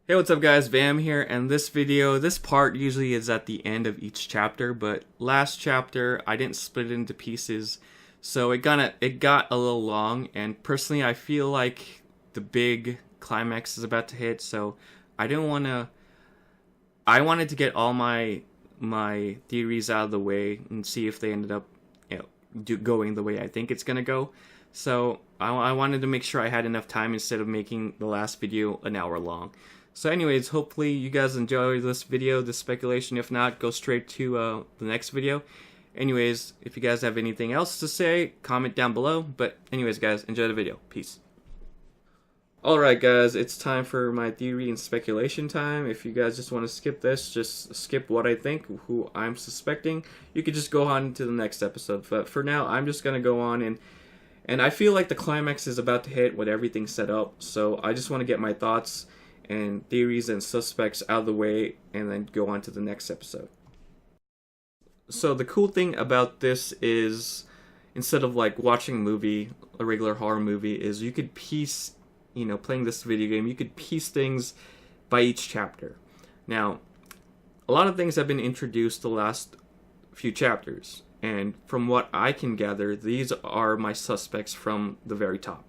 Hey, what's up guys, Vam here, and this part usually is at the end of each chapter, but last chapter I didn't split it into pieces, so it got a little long, and personally I feel like the big climax is about to hit, so I didn't want to I wanted to get all my theories out of the way and see if they ended up going the way I think it's gonna go. So I wanted to make sure I had enough time instead of making the last video an hour long. So anyways, hopefully you guys enjoy this video, this speculation. If not, go straight to the next video. Anyways, if you guys have anything else to say, comment down below. But anyways guys, enjoy the video. Peace. Alright guys, it's time for my theory and speculation time. If you guys just want to skip this, just skip what I think, who I'm suspecting. You could just go on to the next episode. But for now, I'm just going to go on and I feel like the climax is about to hit with everything set up. So I just want to get my thoughts and theories and suspects out of the way and then go on to the next episode. So the cool thing about this is, instead of like watching a regular horror movie, is you could piece, playing this video game, you could piece things by each chapter. Now, a lot of things have been introduced the last few chapters, and from what I can gather, these are my suspects from the very top.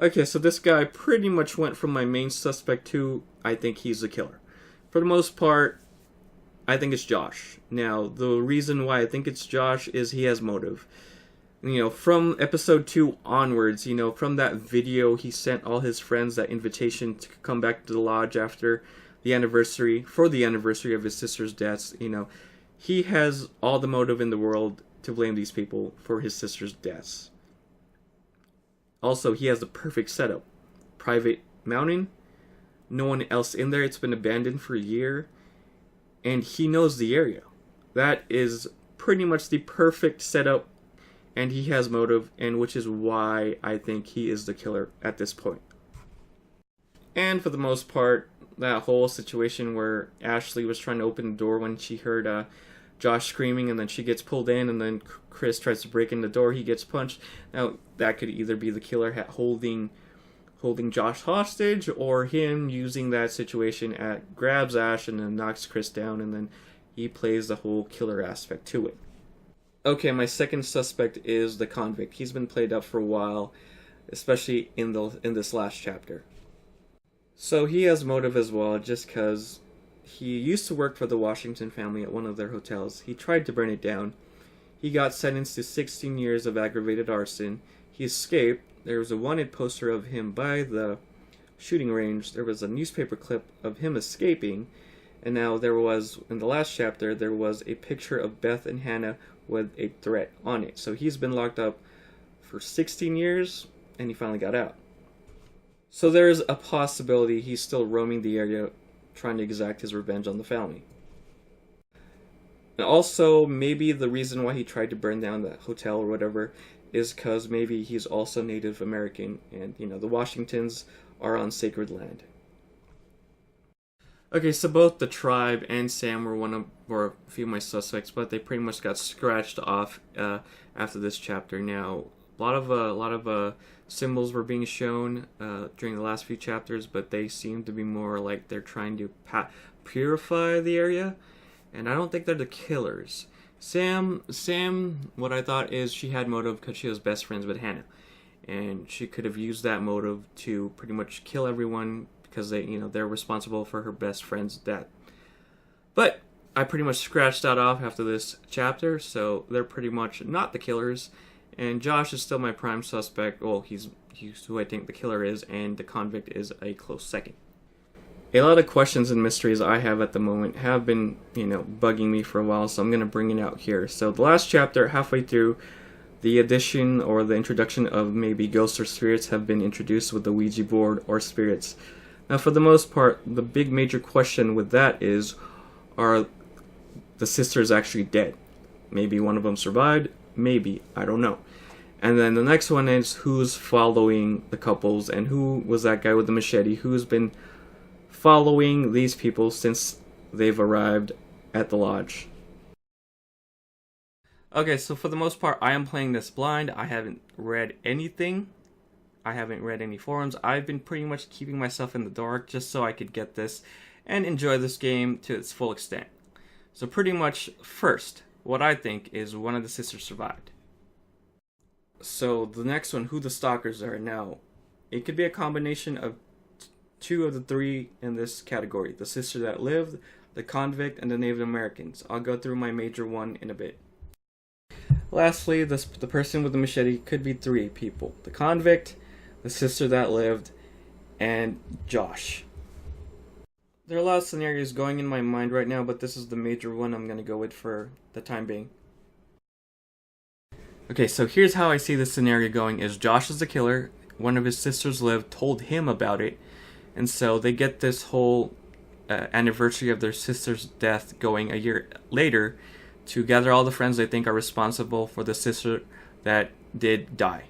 Okay, so this guy pretty much went from my main suspect to I think he's the killer. For the most part, I think it's Josh. Now, the reason why I think it's Josh is he has motive. From episode 2 onwards, from that video he sent all his friends that invitation to come back to the lodge after the anniversary, for the anniversary of his sister's deaths, he has all the motive in the world to blame these people for his sister's deaths. Also, he has the perfect setup. Private mountain, no one else in there, it's been abandoned for a year, and he knows the area. That is pretty much the perfect setup, and he has motive, and which is why I think he is the killer at this point. And for the most part, that whole situation where Ashley was trying to open the door when she heard Josh screaming, and then she gets pulled in, and then Chris tries to break in the door, he gets punched. Now, that could either be the killer holding Josh hostage, or him using that situation grabs Ash and then knocks Chris down, and then he plays the whole killer aspect to it. Okay, my second suspect is the convict. He's been played up for a while, especially in this last chapter. So he has motive as well, just because he used to work for the Washington family at one of their hotels. He tried to burn it down. He got sentenced to 16 years of aggravated arson. He escaped. There was a wanted poster of him by the shooting range. There was a newspaper clip of him escaping. And now in the last chapter, there was a picture of Beth and Hannah with a threat on it. So he's been locked up for 16 years, and he finally got out. So there's a possibility he's still roaming the area, trying to exact his revenge on the family. And also, maybe the reason why he tried to burn down the hotel or whatever is because maybe he's also Native American, and the Washingtons are on sacred land. Okay, so both the tribe and Sam were a few of my suspects, but they pretty much got scratched off after this chapter. Now, a lot of symbols were being shown during the last few chapters, but they seem to be more like they're trying to purify the area, and I don't think they're the killers. Sam, what I thought is she had motive because she was best friends with Hannah, and she could have used that motive to pretty much kill everyone because they're responsible for her best friend's death. But I pretty much scratched that off after this chapter, so they're pretty much not the killers. And Josh is still my prime suspect. Well, he's who I think the killer is, and the convict is a close second. A lot of questions and mysteries I have at the moment have been, bugging me for a while, so I'm going to bring it out here. So the last chapter, halfway through, the addition or the introduction of maybe ghosts or spirits have been introduced with the Ouija board or spirits. Now, for the most part, the big major question with that is, are the sisters actually dead? Maybe one of them survived, maybe, I don't know. And then the next one is who's following the couples, and who was that guy with the machete, who's been following these people since they've arrived at the lodge. Okay, so for the most part, I am playing this blind. I haven't read anything I haven't read any forums. I've been pretty much keeping myself in the dark just so I could get this and enjoy this game to its full extent. So pretty much first, what I think is one of the sisters survived. So the next one, who the stalkers are. Now, it could be a combination of two of the three in this category. The sister that lived, the convict, and the Native Americans. I'll go through my major one in a bit. Lastly, the person with the machete could be three people. The convict, the sister that lived, and Josh. There are a lot of scenarios going in my mind right now, but this is the major one I'm going to go with for the time being. Okay, so here's how I see this scenario going is Josh is the killer, one of his sisters lived, told him about it, and so they get this whole anniversary of their sister's death going a year later to gather all the friends they think are responsible for the sister that did die.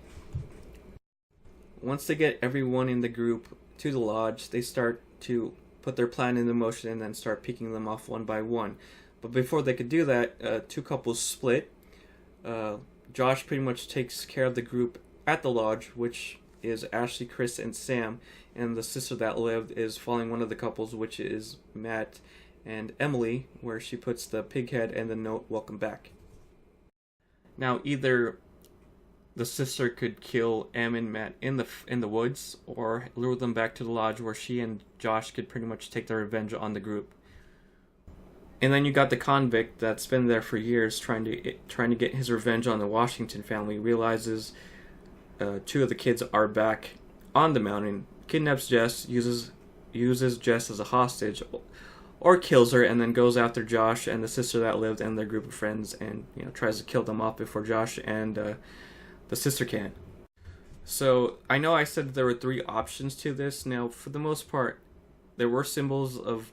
Once they get everyone in the group to the lodge, they start to put their plan into motion and then start picking them off one by one. But before they could do that, two couples split. Josh pretty much takes care of the group at the lodge, which is Ashley, Chris, and Sam, and the sister that lived is following one of the couples, which is Matt and Emily, where she puts the pig head and the note, "Welcome back." Now, either the sister could kill Em and Matt in the woods, or lure them back to the lodge where she and Josh could pretty much take their revenge on the group. And then you got the convict that's been there for years trying to get his revenge on the Washington family. Realizes two of the kids are back on the mountain, kidnaps Jess, uses Jess as a hostage, or kills her, and then goes after Josh and the sister that lived and their group of friends, and tries to kill them off before Josh and the sister can. So I know I said there were three options to this. Now, for the most part, there were symbols of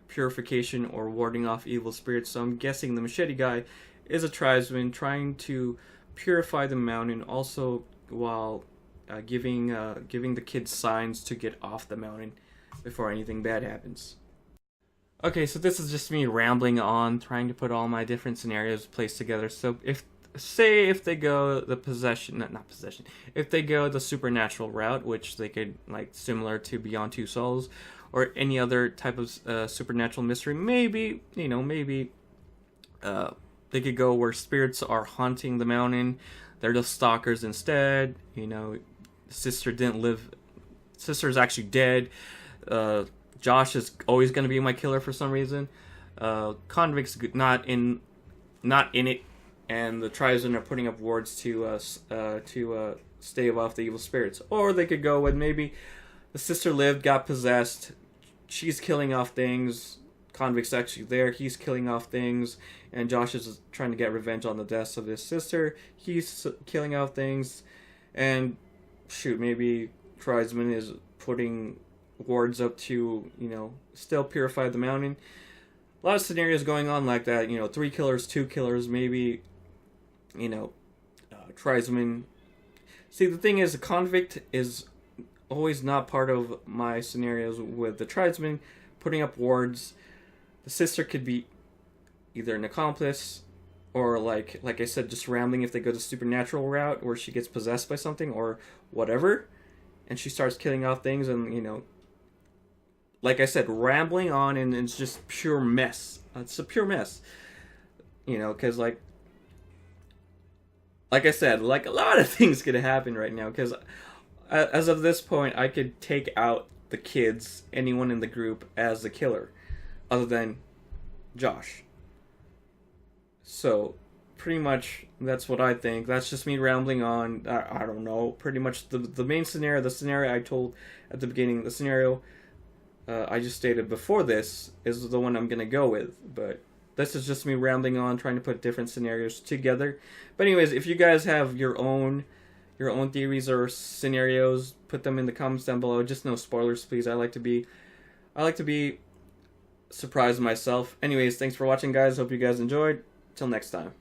purification or warding off evil spirits, so I'm guessing the machete guy is a tribesman trying to purify the mountain, also while giving the kids signs to get off the mountain before anything bad happens. Okay, so this is just me rambling on, trying to put all my different scenarios placed together. So if they go the if they go the supernatural route, which they could, like, similar to Beyond Two Souls, or any other type of supernatural mystery, maybe they could go where spirits are haunting the mountain. They're the stalkers instead. Sister didn't live. Sister is actually dead. Josh is always going to be my killer for some reason. Convict's not in it, and the tribesmen are putting up wards to stave off the evil spirits. Or they could go with maybe the sister lived, got possessed. She's killing off things. Convict's actually there. He's killing off things, and Josh is trying to get revenge on the deaths of his sister. He's killing off things, and maybe tribesman is putting wards up to still purify the mountain. A lot of scenarios going on like that. 3 killers, 2 killers, maybe tribesman. See, the thing is, the convict is always not part of my scenarios with the tribesman putting up wards. The sister could be either an accomplice or, like I said, just rambling if they go the supernatural route where she gets possessed by something or whatever, and she starts killing off things, and like I said, rambling on, and it's just pure mess. It's a pure mess, because like I said, like, a lot of things could happen right now, because as of this point, I could take out the kids, anyone in the group, as the killer, other than Josh. So, pretty much, that's what I think. That's just me rambling on. I don't know. Pretty much the main scenario, the scenario I told at the beginning, the scenario I just stated before this is the one I'm going to go with. But this is just me rambling on, trying to put different scenarios together. But anyways, if you guys have your own theories or scenarios, put them in the comments down below. Just no spoilers, please. I like to be surprised myself. Anyways, thanks for watching, guys. Hope you guys enjoyed. Till next time.